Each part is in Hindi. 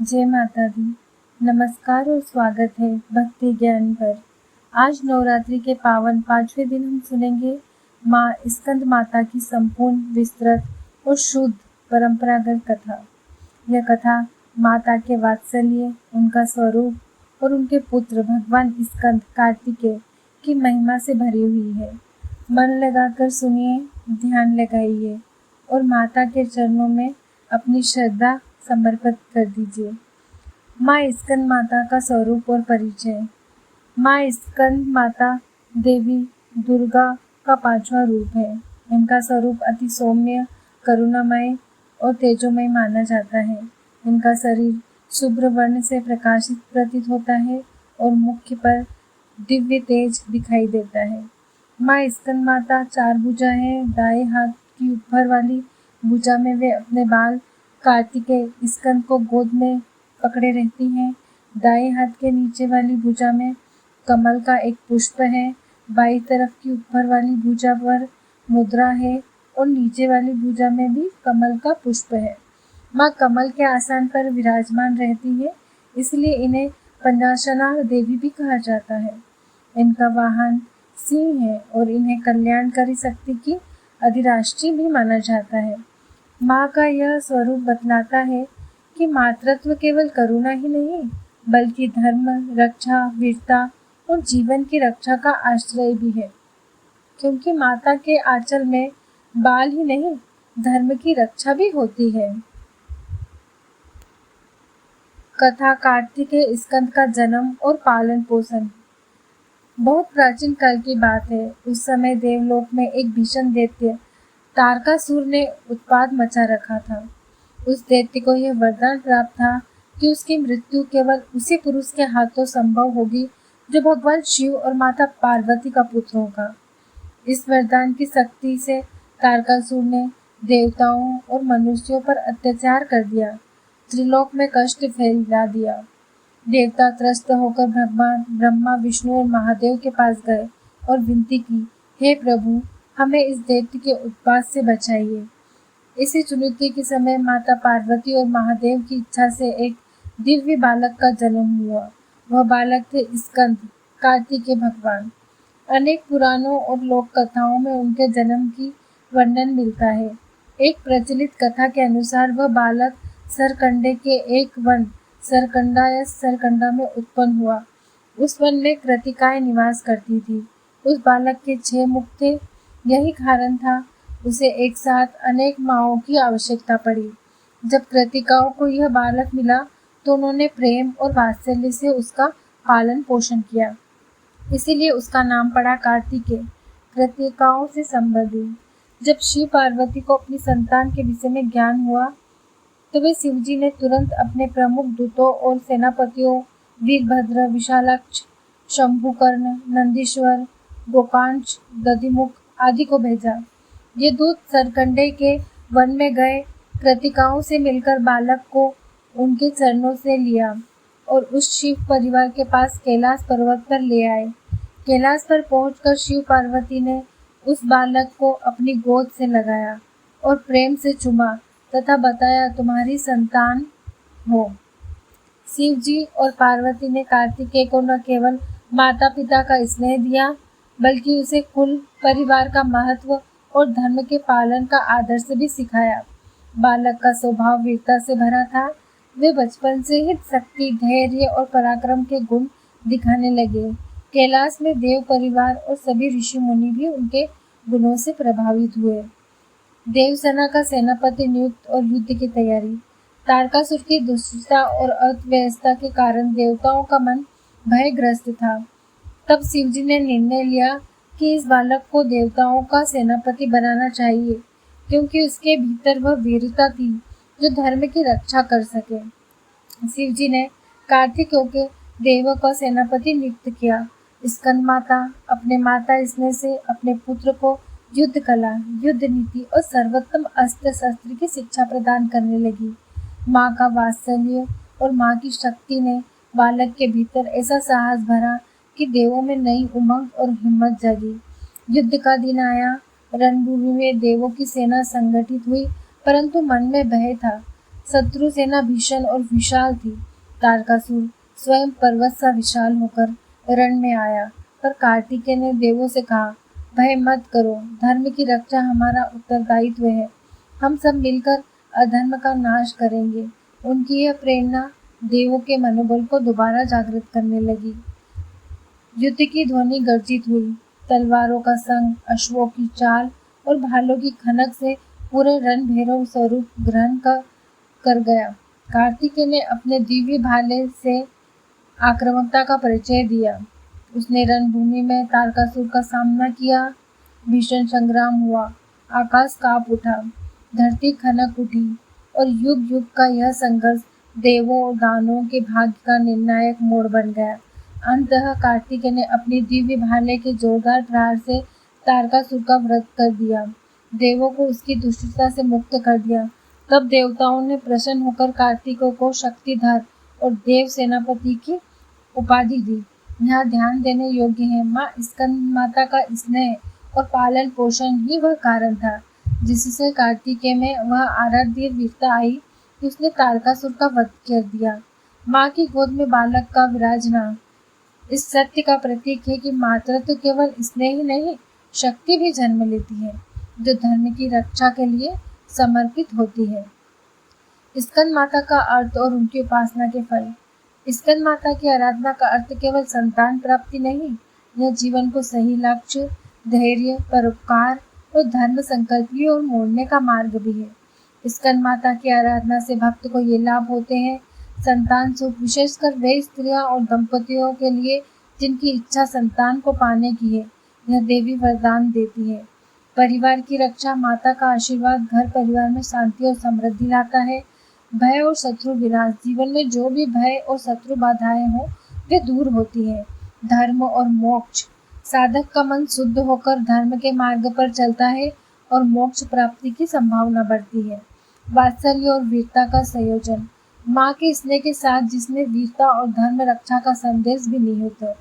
जय माता दी। नमस्कार और स्वागत है भक्ति ज्ञान पर। आज नवरात्रि के पावन 5वें दिन हम सुनेंगे माँ स्कंद माता की संपूर्ण, विस्तृत और शुद्ध परंपरागत कथा। यह कथा माता के वात्सल्य, उनका स्वरूप और उनके पुत्र भगवान स्कंद कार्तिकेय की महिमा से भरी हुई है। मन लगाकर सुनिए, ध्यान लगाइए और माता के चरणों में अपनी श्रद्धा समर्पित कर दीजिए। माँ स्कंद माता का स्वरूप और परिचय। माँ स्कंद माता देवी दुर्गा का 5वां रूप है। इनका स्वरूप अति सौम्य, करुणामय और तेजोमय माना जाता है। इनका शरीर शुभ्र वर्ण से प्रकाशित प्रतीत होता है और मुख पर दिव्य तेज दिखाई देता है। माँ स्कंद माता 4 भुजा है। दाएं हाथ की ऊपर वाली भुजा में वे अपने बाल कार्तिकेय स्कंद को गोद में पकड़े रहती हैं। दाएं हाथ के नीचे वाली भुजा में कमल का एक पुष्प है। बाईं तरफ की ऊपर वाली भुजा पर मुद्रा है और नीचे वाली भुजा में भी कमल का पुष्प है। माँ कमल के आसन पर विराजमान रहती है, इसलिए इन्हें पंचाशना देवी भी कहा जाता है। इनका वाहन सिंह है और इन्हें कल्याणकारी शक्ति की अधिराष्ट्री भी माना जाता है। माँ का यह स्वरूप बतलाता है कि मातृत्व केवल करुणा ही नहीं, बल्कि धर्म, रक्षा, वीरता और जीवन की रक्षा का आश्रय भी है। क्योंकि माता के आंचल में बाल ही नहीं, धर्म की रक्षा भी होती है। कथा कार्तिकेय स्कंद का जन्म और पालन पोषण। बहुत प्राचीन काल की बात है। उस समय देवलोक में एक भीषण दैत्य तारकासुर ने उत्पात मचा रखा था। उस दैत्य को यह वरदान प्राप्त था कि उसकी मृत्यु केवल उसी पुरुष के हाथों संभव होगी जो भगवान शिव और माता पार्वती का पुत्र होगा। इस वरदान की शक्ति से तारकासुर ने देवताओं और मनुष्यों पर अत्याचार कर दिया, त्रिलोक में कष्ट फैला दिया। देवता त्रस्त होकर भगवान ब्रह्मा, विष्णु और महादेव के पास गए और विनती की, हे प्रभु, हमें इस दैत्य के उत्पात से बचाइए। इसी चुनौती के समय माता पार्वती और महादेव की इच्छा से एक दिव्य बालक का जन्म हुआ। वह बालक थे स्कंद, कार्तिकेय भगवान। अनेक पुराणों और लोक कथाओं में उनके जन्म की वर्णन मिलता है। एक प्रचलित कथा के अनुसार वह बालक सरकंडे के एक वन सरकंडा या सरकंडा में उत्पन्न हुआ। उस वन में कृतिकाएं निवास करती थी। उस बालक के 6 मुख थे। यही कारण था उसे एक साथ अनेक माँओं की आवश्यकता पड़ी। जब कृतिकाओं को यह बालक मिला तो उन्होंने प्रेम और वात्सल्य से उसका पालन पोषण किया, इसीलिए उसका नाम पड़ा कार्तिकेय, कृतिकाओं से संबंधित। जब शिव पार्वती को अपनी संतान के विषय में ज्ञान हुआ तो वे शिवजी ने तुरंत अपने प्रमुख दूतों और सेनापतियों वीरभद्र, विशालाक्ष, शंभुकर्ण, नंदीश्वर, गोकांच, दधिमुख आदि को भेजा। ये दूत सरकंडे के वन में गए, कृतिकाओं से मिलकर बालक को उनके चरणों से लिया और उस शिव परिवार के पास कैलाश पर्वत पर ले आए। कैलाश पर पहुंचकर शिव पार्वती ने उस बालक को अपनी गोद से लगाया और प्रेम से चूमा तथा बताया, तुम्हारी संतान हो। शिव जी और पार्वती ने कार्तिकेय को न केवल माता पिता का स्नेह दिया, बल्कि उसे कुल परिवार का महत्व और धर्म के पालन का आदर्श भी सिखाया। बालक का स्वभाव वीरता से भरा था। वे बचपन से ही शक्ति, धैर्य और पराक्रम के गुण दिखाने लगे। कैलाश में देव परिवार और सभी ऋषि मुनि भी उनके गुणों से प्रभावित हुए। देवसेना का सेनापति नियुक्त और युद्ध की तैयारी। तारकासुर की दुष्टता और अर्थव्यवस्था के कारण देवताओं का मन भयग्रस्त था। तब शिवजी ने निर्णय लिया कि इस बालक को देवताओं का सेनापति बनाना चाहिए, क्योंकि उसके भीतर वह वीरता थी जो धर्म की रक्षा कर सके। शिवजी ने कार्तिकेय के देवों का सेनापति नियुक्त किया। स्कंद माता अपने माता स्नेह से अपने पुत्र को युद्ध कला, युद्ध नीति और सर्वोत्तम अस्त्र शस्त्र की शिक्षा प्रदान करने लगी। माँ का वात्सल्य और माँ की शक्ति ने बालक के भीतर ऐसा साहस भरा कि देवों में नई उमंग और हिम्मत जागी। युद्ध का दिन आया। रणभूमि में देवों की सेना संगठित हुई, परंतु मन में भय था। शत्रु सेना भीषण और विशाल थी। तारकासुर स्वयं पर्वत सा विशाल होकर रण में आया, पर कार्तिकेय ने देवों से कहा, भय मत करो, धर्म की रक्षा हमारा उत्तरदायित्व है। हम सब मिलकर अधर्म का नाश करेंगे। उनकी यह प्रेरणा देवों के मनोबल को दोबारा जागृत करने लगी। युद्ध की ध्वनि गर्जित हुई। तलवारों का संग, अश्वों की चाल और भालों की खनक से पूरे रण भैरव स्वरूप ग्रहण कर गया। कार्तिकेय ने अपने दिव्य भाले से आक्रामकता का परिचय दिया। उसने रणभूमि में तारकासुर का सामना किया। भीषण संग्राम हुआ। आकाश कांप उठा, धरती खनक उठी और युग युग का यह संघर्ष देवों और दानवों के भाग्य का निर्णायक मोड़ बन गया। अंततः कार्तिकेय ने अपनी दिव्य भाले के जोरदार प्रहार से तारकासुर का वध कर दिया। देवों को उसकी दुष्टता से मुक्त कर दिया। तब देवताओं ने प्रसन्न होकर कार्तिकेय को शक्तिधर और देव सेनापति की उपाधि दी। यहाँ ध्यान देने योग्य है, माँ स्कंद माता का स्नेह और पालन पोषण ही वह कारण था जिससे कार्तिकेय में वह आराध्य वीरता आई कि उसने तारकासुर का वध कर दिया। माँ की गोद में बालक का विराजना इस सत्य का प्रतीक है कि मातृत्व केवल स्नेह ही नहीं, शक्ति भी जन्म लेती है जो धर्म की रक्षा के लिए समर्पित होती है। स्कंद माता का अर्थ और उनकी उपासना के फल। स्कंद माता की आराधना का अर्थ केवल संतान प्राप्ति नहीं, यह जीवन को सही लक्ष्य, धैर्य, परोपकार और धर्म संकल्प की ओर मोड़ने का मार्ग भी है। स्कंद माता की आराधना से भक्त को ये लाभ होते हैं, संतान सुख, विशेषकर वे स्त्रियां और दंपतियों के लिए जिनकी इच्छा संतान को पाने की है, यह देवी वरदान देती है। परिवार की रक्षा, माता का आशीर्वाद घर परिवार में शांति और समृद्धि लाता है। भय और शत्रु विनाश, जीवन में जो भी भय और शत्रु बाधाएं हों वे दूर होती है। धर्म और मोक्ष, साधक का मन शुद्ध होकर धर्म के मार्ग पर चलता है और मोक्ष प्राप्ति की संभावना बढ़ती है। वात्सल्य और वीरता का संयोजन, माँ के स्नेह के साथ जिसमें वीरता और धर्म रक्षा का संदेश भी निहित है।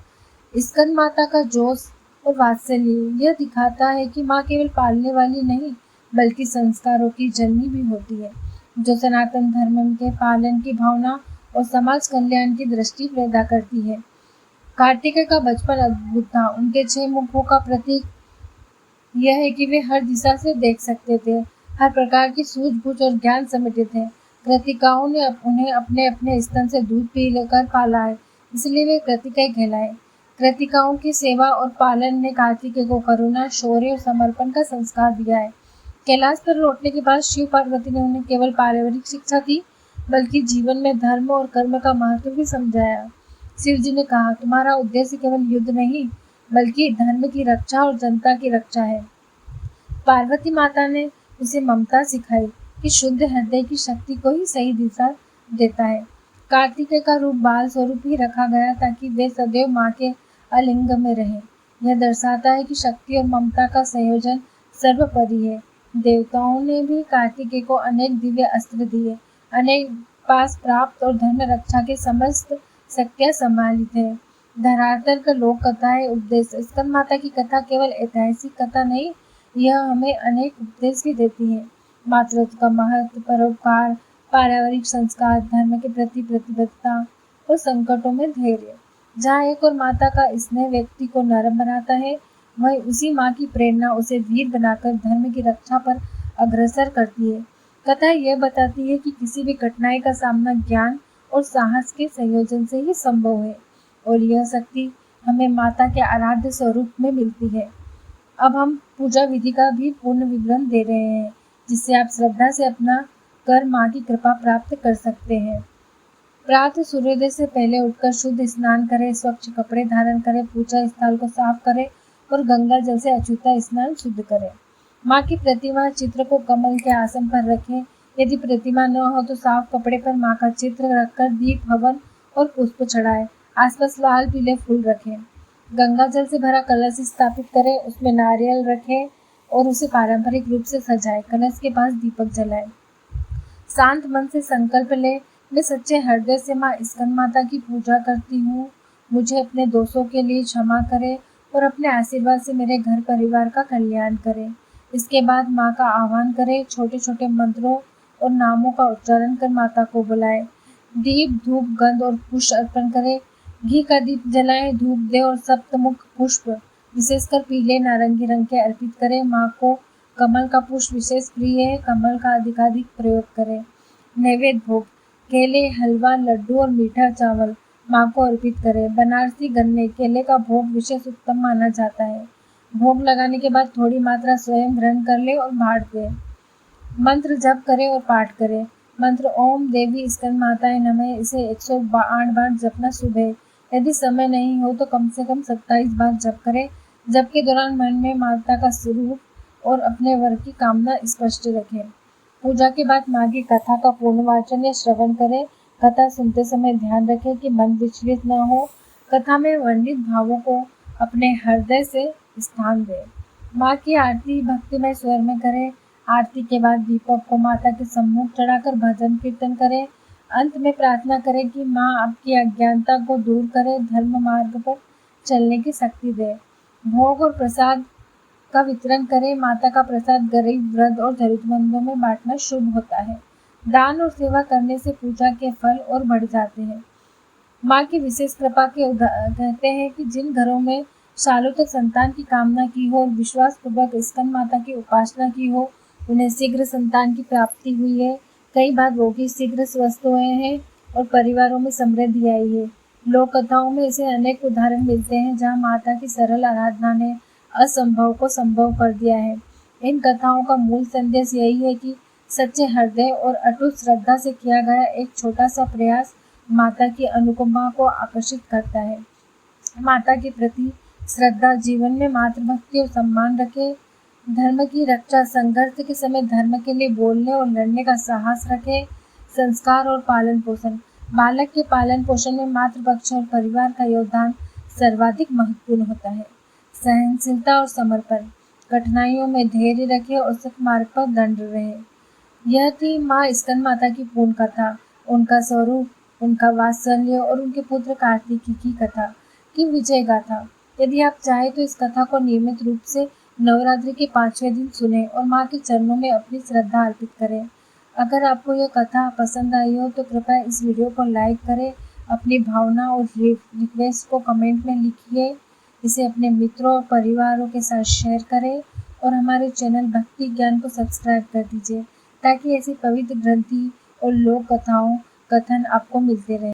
स्कंद माता का जोश और वात्सल्य यह दिखाता है कि माँ केवल पालने वाली नहीं बल्कि संस्कारों की जननी भी होती है, जो सनातन धर्म के पालन की भावना और समाज कल्याण की दृष्टि पैदा करती है। कार्तिकेय का बचपन अद्भुत था। उनके 6 मुखों का प्रतीक यह है कि वे हर दिशा से देख सकते थे, हर प्रकार की सूझबूझ और ज्ञान समेटे थे। कृतिकाओं ने उन्हें अपने अपने स्तन से दूध पीकर पाला है, इसलिए वे कृतिकेय कहलाए। कृतिकाओं की सेवा और पालन ने कार्तिकेय को करुणा, शौर्य और समर्पण का संस्कार दिया है। कैलाश पर लौटने के बाद शिव पार्वती ने उन्हें केवल पारिवारिक शिक्षा दी बल्कि जीवन में धर्म और कर्म का महत्व भी समझाया। शिव जी ने कहा, तुम्हारा उद्देश्य केवल युद्ध नहीं बल्कि धर्म की रक्षा और जनता की रक्षा है। पार्वती माता ने उसे ममता सिखाई कि शुद्ध हृदय की शक्ति को ही सही दिशा देता है। कार्तिकेय का रूप बाल स्वरूप ही रखा गया ताकि वे सदैव माँ के अलिंग में रहें। यह दर्शाता है कि शक्ति और ममता का संयोजन सर्वोपरि है। देवताओं ने भी कार्तिकेय को अनेक दिव्य अस्त्र दिए, अनेक पास प्राप्त और धर्म रक्षा के समस्त शक्तियाँ संभालित है। धरातल का लोक कथाएं उपदेश, स्कंद माता की कथा केवल ऐतिहासिक कथा नहीं, यह हमें अनेक उपदेश भी देती है। मातृत्व का महत्व, परोपकार, पारिवारिक संस्कार, धर्म के प्रति प्रतिबद्धता और संकटों में धैर्य। जहाँ एक और माता का स्नेह व्यक्ति को नरम बनाता है, वहीं उसी माँ की प्रेरणा उसे वीर बनाकर धर्म की रक्षा पर अग्रसर करती है। कथा यह बताती है कि किसी भी कठिनाई का सामना ज्ञान और साहस के संयोजन से ही संभव है और यह शक्ति हमें माता के आराध्य स्वरूप में मिलती है। अब हम पूजा विधि का भी पूर्ण विवरण दे रहे हैं जिससे आप श्रद्धा से अपना कर माँ की कृपा प्राप्त कर सकते हैं। प्रातः सूर्योदय से पहले उठकर शुद्ध स्नान करें, स्वच्छ कपड़े धारण करें, पूजा स्थल को साफ करें और गंगा जल से अछूता स्नान शुद्ध करें। माँ की प्रतिमा चित्र को कमल के आसन पर रखें। यदि प्रतिमा न हो तो साफ कपड़े पर माँ का चित्र रखकर दीप, हवन और पुष्प चढ़ाएं। आसपास लाल पीले फूल रखें। गंगा जल से भरा कलश स्थापित करें, उसमें नारियल रखें और उसे पारंपरिक रूप से सजाएं। कलश के पास दीपक जलाएं। शांत मन से संकल्प लें, मैं सच्चे हृदय से माँ स्कंद माता की पूजा करती हूँ, मुझे अपने दोषों के लिए क्षमा करें और अपने आशीर्वाद से मेरे घर परिवार का कल्याण करें। इसके बाद माँ का आह्वान करें। छोटे छोटे मंत्रों और नामों का उच्चारण कर माता को बुलाए। दीप, धूप, गंध और पुष्प अर्पण करें। घी का दीप जलाएं, धूप दे और सप्तमुख पुष्प विशेषकर पीले नारंगी रंग के अर्पित करें। माँ को कमल का पुष्प विशेष प्रिय है, कमल का अधिकाधिक प्रयोग करें। नैवेद्य भोग, केले, हलवा, लड्डू और मीठा चावल माँ को अर्पित करें। बनारसी गन्ने, केले का भोग विशेष उत्तम माना जाता है। भोग लगाने के बाद थोड़ी मात्रा स्वयं ग्रहण कर ले और बांट दें। मंत्र जप करें और पाठ करें। मंत्र ओम देवी स्कंद माताए नमः, इसे 108 बार जपना शुभ है। यदि समय नहीं हो तो कम से कम 27 बार जप करें। जप के दौरान मन में माता का स्वरूप और अपने वर की कामना स्पष्ट रखें। पूजा के बाद माँ की कथा का पूर्ण वाचन या श्रवण करें। कथा सुनते समय ध्यान रखें कि मन विचलित न हो। कथा में वर्णित भावों को अपने हृदय से स्थान दें। माँ की आरती भक्तिमय स्वर में करें। आरती के बाद दीपक को माता के सम्मुख चढ़ाकर भजन कीर्तन करें। अंत में प्रार्थना करें कि माँ आपकी अज्ञानता को दूर करें, धर्म मार्ग पर चलने की शक्ति दे। भोग और प्रसाद का वितरण करें। माता का प्रसाद गरीब, वृद्ध और जरूरतमंदों में बांटना शुभ होता है। दान और सेवा करने से पूजा के फल और बढ़ जाते हैं। माँ की विशेष कृपा के कहते हैं कि जिन घरों में सालों तक संतान की कामना की हो और विश्वास पूर्वक स्कंद माता की उपासना की हो, उन्हें शीघ्र संतान की प्राप्ति हुई है। कई बार रोगी शीघ्र स्वस्थ हुए हैं और परिवारों में समृद्धि आई है। लोक कथाओं में ऐसे अनेक उदाहरण मिलते हैं जहाँ माता की सरल आराधना ने असंभव को संभव कर दिया है। इन कथाओं का मूल संदेश यही है कि सच्चे हृदय और अटूट श्रद्धा से किया गया एक छोटा सा प्रयास माता की अनुकंपा को आकर्षित करता है। माता के प्रति श्रद्धा, जीवन में मातृभक्ति और सम्मान रखें। धर्म की रक्षा, संघर्ष के समय धर्म के लिए बोलने और लड़ने का साहस रखें। संस्कार और पालन पोषण, बालक के पालन पोषण में मातृपक्ष और परिवार का योगदान सर्वाधिक महत्वपूर्ण होता है। सहनशीलता और समर्पण, कठिनाइयों में धैर्य रखें और सत्य मार्ग पर दंड रहे। यह थी माँ स्कंद माता की पूर्ण कथा, उनका स्वरूप, उनका वात्सल्य और उनके पुत्र कार्तिकी की कथा की विजय गाथा। यदि आप चाहें तो इस कथा को नियमित रूप से नवरात्रि के 5वें दिन सुनें और माँ के चरणों में अपनी श्रद्धा अर्पित करें। अगर आपको यह कथा पसंद आई हो तो कृपया इस वीडियो को लाइक करें, अपनी भावना और रिक्वेस्ट को कमेंट में लिखिए, इसे अपने मित्रों और परिवारों के साथ शेयर करें और हमारे चैनल भक्ति ज्ञान को सब्सक्राइब कर दीजिए ताकि ऐसी पवित्र ग्रंथि और लोक कथाओं कथन आपको मिलते रहे।